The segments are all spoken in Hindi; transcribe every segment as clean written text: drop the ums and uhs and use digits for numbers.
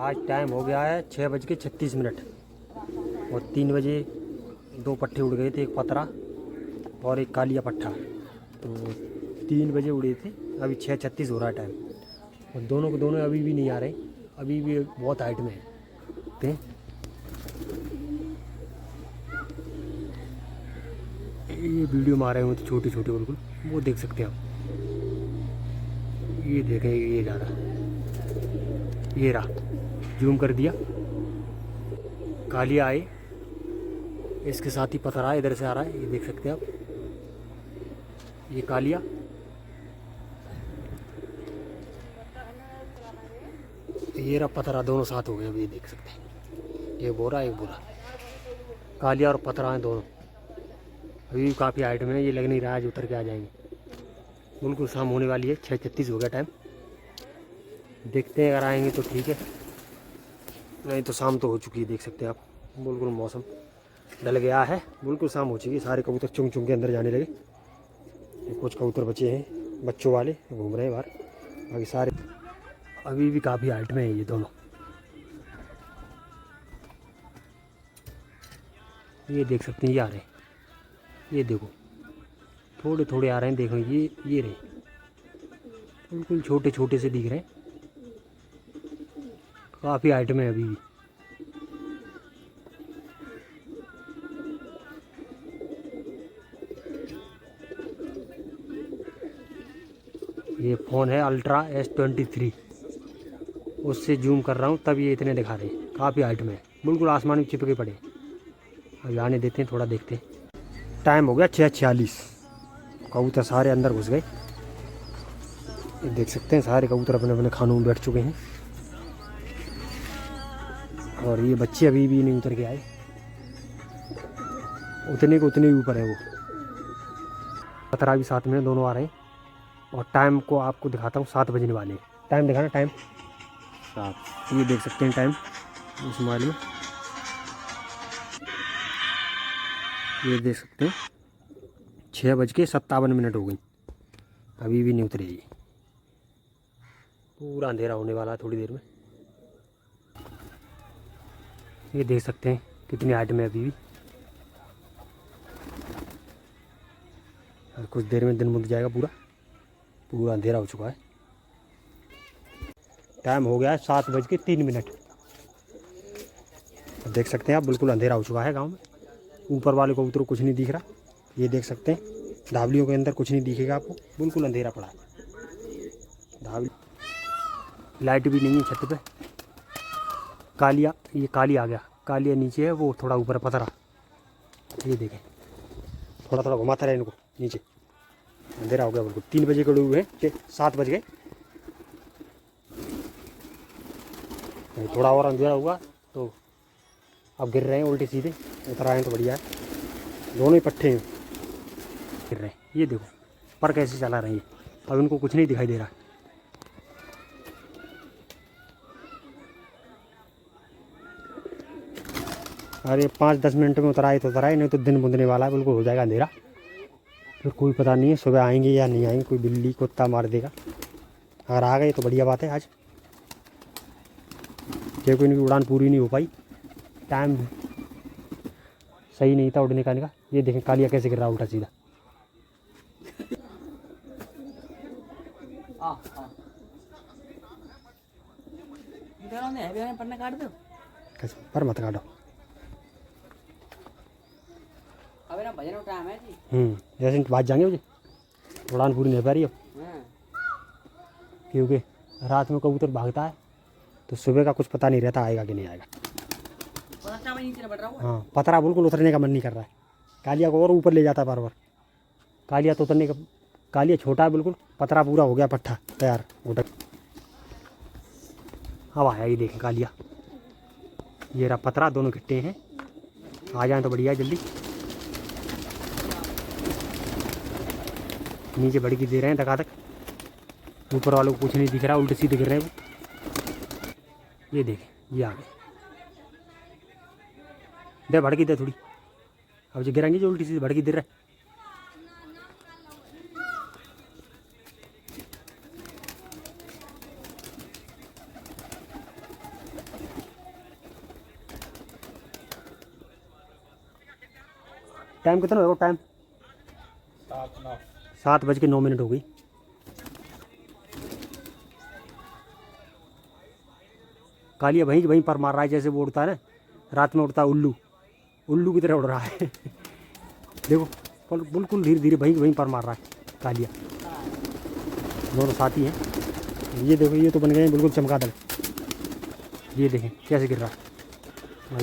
आज टाइम हो गया है 6:36 और 3 बजे 2 पट्टे उड़ गए थे, एक पतरा और एक कालिया पट्टा। तो 3 बजे उड़े थे, अभी 6:36 हो रहा है टाइम और दोनों के दोनों अभी भी नहीं आ रहे, अभी भी बहुत हाइट में है। ये वीडियो में आ रहे हो तो छोटे छोटे बिल्कुल वो देख सकते हैं आप। ये देखें, ये जा रहा, ये रहा, जूम कर दिया। कालिया आए, इसके साथ ही पथरा इधर से आ रहा है, ये देख सकते हैं आप। ये कालिया, ये रहा पथरा, दोनों साथ हो गए अभी, ये देख सकते हैं। ये बोरा एक बोरा, कालिया और पथरा हैं दोनों। अभी काफ़ी हाइट में है, ये लग नहीं रहा है आज उतर के आ जाएंगे। बिल्कुल शाम होने वाली है, 6:36 हो गया टाइम। देखते हैं, अगर आएंगे तो ठीक है, नहीं तो शाम तो हो चुकी है। देख सकते हैं आप, बिल्कुल मौसम डल गया है, बिल्कुल शाम हो चुकी है। सारे कबूतर चुंग चुंग के अंदर जाने लगे। कुछ कबूतर बचे हैं बच्चों वाले, घूम रहे हैं बाहर, बाकी सारे अभी भी काफ़ी हाइट में है ये दोनों। ये देख सकते हैं, ये आ रहे हैं, ये देखो थोड़े थोड़े आ रहे हैं, देखो ये रहे, बिल्कुल छोटे छोटे से दिख रहे हैं, काफ़ी हाइट में अभी भी। ये फ़ोन है अल्ट्रा S23, उससे जूम कर रहा हूँ तब ये इतने दिखा रहे हैं, काफ़ी हाइट में है, बिल्कुल आसमान में चिपके पड़े। अब आने देते हैं, थोड़ा देखते हैं। टाइम हो गया 6:46, कबूतर सारे अंदर घुस गए। ये देख सकते हैं, सारे कबूतर अपने अपने खानों में बैठ चुके हैं और ये बच्चे अभी भी नहीं उतर के आए, उतने को उतने ही ऊपर है वो। पतरा भी साथ में, दोनों आ रहे हैं। और टाइम को आपको दिखाता हूँ, 7 बजने वाले हैं। टाइम दिखाना, टाइम 7। ये देख सकते हैं टाइम इस मोबाइल में, ये देख सकते हैं 6:57 हो गई, अभी भी नहीं उतरे। ये पूरा अंधेरा होने वाला है थोड़ी देर में। ये देख सकते हैं कितनी हाइट में अभी भी, और कुछ देर में दिन मुझ जाएगा, पूरा पूरा अंधेरा हो चुका है। टाइम हो गया है 7:03। देख सकते हैं आप, बिल्कुल अंधेरा हो चुका है गांव में। ऊपर वाले कबूतर को कुछ नहीं दिख रहा, ये देख सकते हैं धावलियों के अंदर कुछ नहीं दिखेगा आपको, बिल्कुल अंधेरा पड़ा है। धावली, लाइट भी नहीं है छत पे। कालिया, ये काली आ गया, कालिया नीचे है, वो थोड़ा ऊपर पथरा। ये देखें, थोड़ा थोड़ा घुमाता रहे इनको नीचे। अंधेरा हो गया बिल्कुल, 3 बजे के हुए हैं, 7 बज गए। थोड़ा और अंधेरा हुआ तो अब गिर रहे हैं उल्टे सीधे, उतर आए हैं तो बढ़िया है। दोनों ही पट्टे गिर रहे हैं, ये देखो पर कैसे चला रहे हैं। अब इनको कुछ नहीं दिखाई दे रहा। अरे 5-10 मिनट में उतर आए तो उतर आए, नहीं तो दिन बुंदने वाला है, बिल्कुल हो जाएगा अंधेरा। फिर कोई पता नहीं है सुबह आएंगे या नहीं आएंगे, कोई बिल्ली कुत्ता मार देगा। अगर आ गए तो बढ़िया बात है। आज देखो इनकी उड़ान पूरी नहीं हो पाई, टाइम सही नहीं था उड़ने का इनका। ये देखें कालिया कैसे गिर रहा उल्टा सीधा। पर मत काटो। जैसे बात जाएंगे मुझे, उड़ान पूरी नहीं पा रही अब, क्योंकि रात में कबूतर भागता है तो सुबह का कुछ पता नहीं रहता आएगा कि नहीं आएगा। हाँ, पतरा बिल्कुल उतरने का मन नहीं कर रहा है। कालिया को और ऊपर ले जाता है बार बार। कालिया तो उतरने का, कालिया छोटा है बिल्कुल, पतरा पूरा हो गया, पट्ठा तैयार घुटक। अब आया, ये देखें कालिया, ये रहा पतरा, दोनों घिट्टे हैं। आ जाए तो बढ़िया, जल्दी नीचे भड़की दे रहे हैं धका धक। ऊपर वालों को कुछ नहीं दिख रहा, उल्टे सीधे गिर रहे हैं वो। ये देखें, ये आ गए, दे भड़की दे थोड़ी। अब जो गिरेंगे जो उल्टी सीधी भड़की दे रहे। टाइम कितना होगा टाइम? 7:09 हो गई। कालिया वहीं पर मार रहा है, जैसे वो उड़ता है ना, रात में उड़ता है उल्लू, उल्लू की तरह उड़ रहा है। देखो बिल्कुल धीरे धीरे वहीं पर मार रहा है कालिया। दोनों साथी हैं। ये देखो, ये तो बन गए हैं बिल्कुल चमगादड़। ये देखें कैसे गिर रहा है,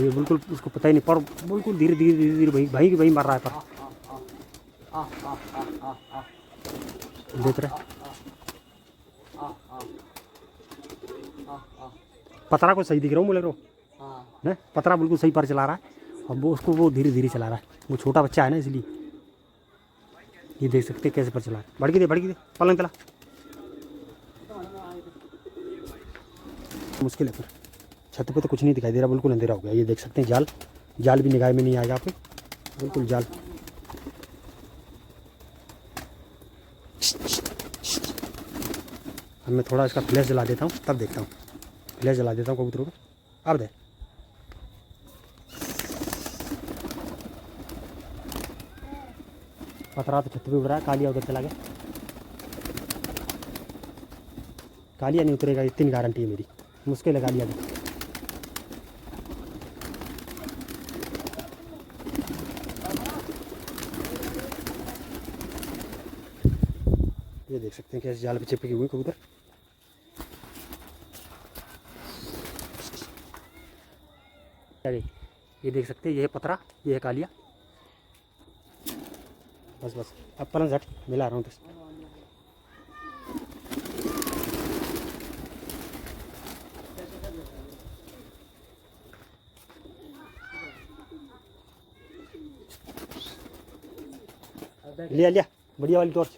ये बिल्कुल उसको पता ही नहीं, पर बिल्कुल धीरे धीरे धीरे धीरे वहीं मार रहा है। पर देख रहे पतरा को सही दिख रहा हूँ बोले रो, पतरा बिल्कुल सही पर चला रहा है, और वो धीरे धीरे चला रहा है। वो छोटा बच्चा है ना, इसलिए। ये देख सकते हैं कैसे पर चला रहा है। भड़की दे पलंग चला। मुश्किल है, फिर छत पे तो कुछ नहीं दिखाई दे रहा, बिल्कुल अंधेरा हो गया। ये देख सकते हैं जाल भी निगाह में नहीं आएगा आपके, बिल्कुल जाल। अब मैं थोड़ा इसका फ्लैश जला देता हूँ, तब देखता हूँ। फ्लैश जला देता हूँ कबूतरों को। अब दे पतरा तो छत पे उड़ रहा है, कालिया उधर चला गया। कालिया नहीं उतरेगा, इतनी गारंटी है मेरी। मुश्किल है कालिया भी। ये देख सकते हैं कैसे जाल पे चिपके हुए कबूतर। ये देख सकते हैं, ये है पतरा, ये है कालिया। बस अब पलंग झट मिला रहा हूँ। तो लिया बढ़िया वाली टॉर्च,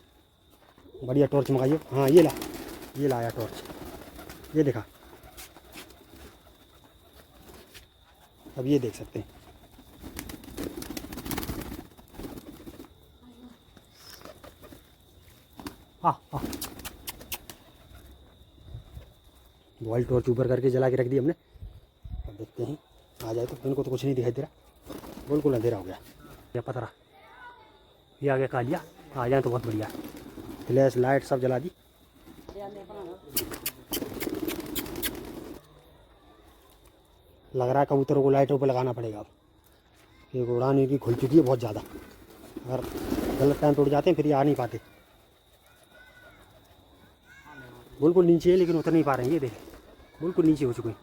बढ़िया टॉर्च मंगाइए। हाँ ये लाया टॉर्च, ये देखा। अब ये देख सकते हैं, बॉल टॉर्च ऊपर करके जला के रख दी हमने। अब देखते हैं आ जाए तो। इनको तो कुछ नहीं दिखाई दे रहा, बिल्कुल अंधेरा हो गया। ये पतरा, ये आ गया कालिया। आ जाए तो बहुत बढ़िया। फ्लैश लाइट सब जला दी। लग रहा है कबूतरों को लाइटों पर लगाना पड़ेगा अब, क्योंकि उड़ान इनकी खुल चुकी है बहुत ज़्यादा। अगर गलत टाइम पे उड़ जाते हैं फिर ये आ नहीं पाते। बिल्कुल नीचे है लेकिन उतर नहीं पा रहे हैं। ये देख बिल्कुल नीचे हो चुके हैं।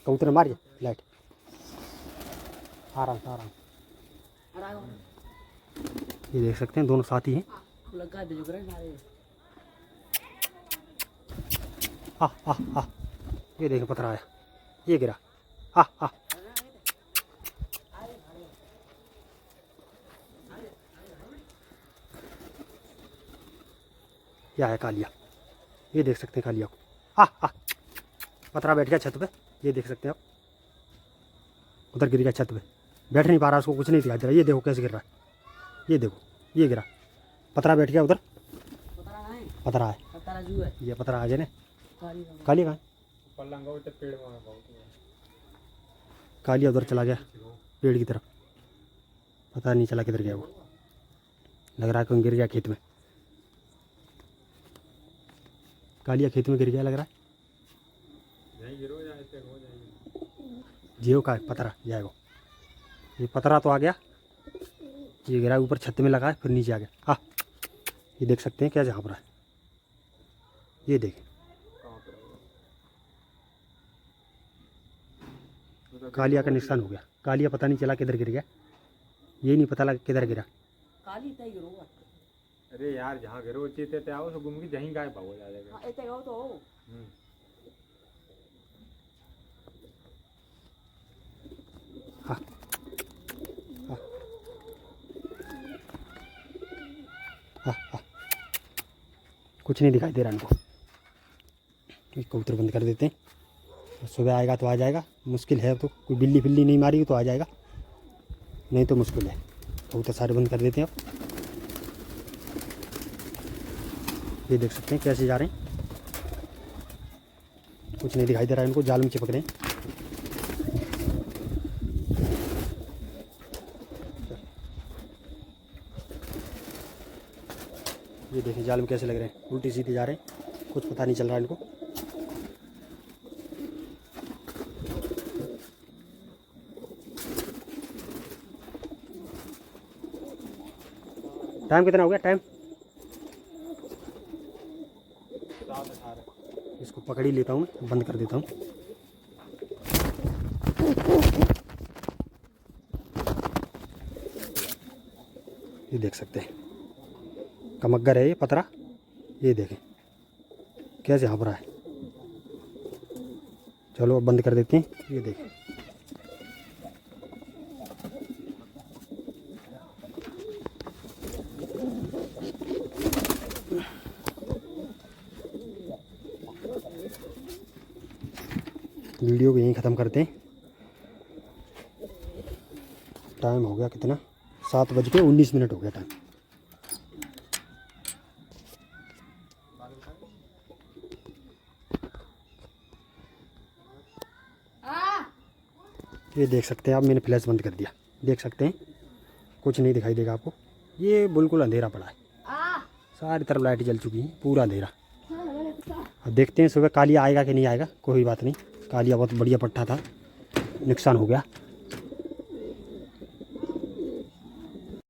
कबूतर मारिए लाइट। आराम। ये देख सकते हैं दोनों साथी हैं। ये देखें पत्थर आया, ये गिरा। क्या है कालिया, ये देख सकते हैं कालिया को। पतरा बैठ गया छत पे, ये देख सकते हैं आप। उधर गिर गया छत पे, बैठ नहीं पा रहा, उसको कुछ नहीं दिखाई दे रहा। ये देखो कैसे गिर रहा है, ये देखो ये गिरा। पतरा बैठ गया उधर, पतरा है, ये पतरा आ गया ना। कालिया कहाँ? कालिया उधर चला गया पेड़ की तरफ, पता नहीं चला किधर गया वो। लग रहा है कहीं गिर गया खेत में। कालिया खेत में गिर गया लग रहा है। जियो का पतरा जाएगा। ये पतरा तो आ गया, ये गिरा ऊपर छत में लगा है, फिर नीचे आ गया। ये देख सकते हैं क्या झाँप रहा है, ये देखें। कालिया का नुकसान हो गया। कालिया पता नहीं चला किधर गिर गया, ये नहीं पता लगा किधर गिरा। अरे यार जहाँ गिरो चीते आओ तो घूम के जहीं गायब हो जाएगा। कुछ नहीं दिखाई दे रहा इनको। कबूतर बंद कर देते हैं। सुबह आएगा तो आ जाएगा, मुश्किल है। तो कोई बिल्ली फिल्ली नहीं मारी तो आ जाएगा, नहीं तो मुश्किल है। कबूतर सारे बंद कर देते हैं अब। ये देख सकते हैं कैसे जा रहे हैं, कुछ नहीं दिखाई दे रहा है इनको, जाल में चिपक रहे हैं। ये देखें जाल में कैसे लग रहे हैं, उल्टी सीधी जा रहे हैं, कुछ पता नहीं चल रहा है इनको। टाइम कितना हो गया? टाइम 7:18। इसको पकड़ ही लेता हूँ, बंद कर देता हूँ। ये देख सकते हैं कमग्गर है ये पतरा, ये देखें कैसे हाँफ रहा है। चलो अब बंद कर देते हैं। ये देखें वीडियो को यहीं ख़त्म करते हैं। टाइम हो गया कितना? 7:19 हो गया टाइम। ये देख सकते हैं आप, मैंने फ्लैश बंद कर दिया, देख सकते हैं कुछ नहीं दिखाई देगा आपको। ये बिल्कुल अंधेरा पड़ा है, सारी तरफ लाइट जल चुकी है, पूरा अंधेरा। अब देखते हैं सुबह कालिया आएगा कि नहीं आएगा। कोई बात नहीं, कालिया बहुत बढ़िया पट्टा था, नुकसान हो गया।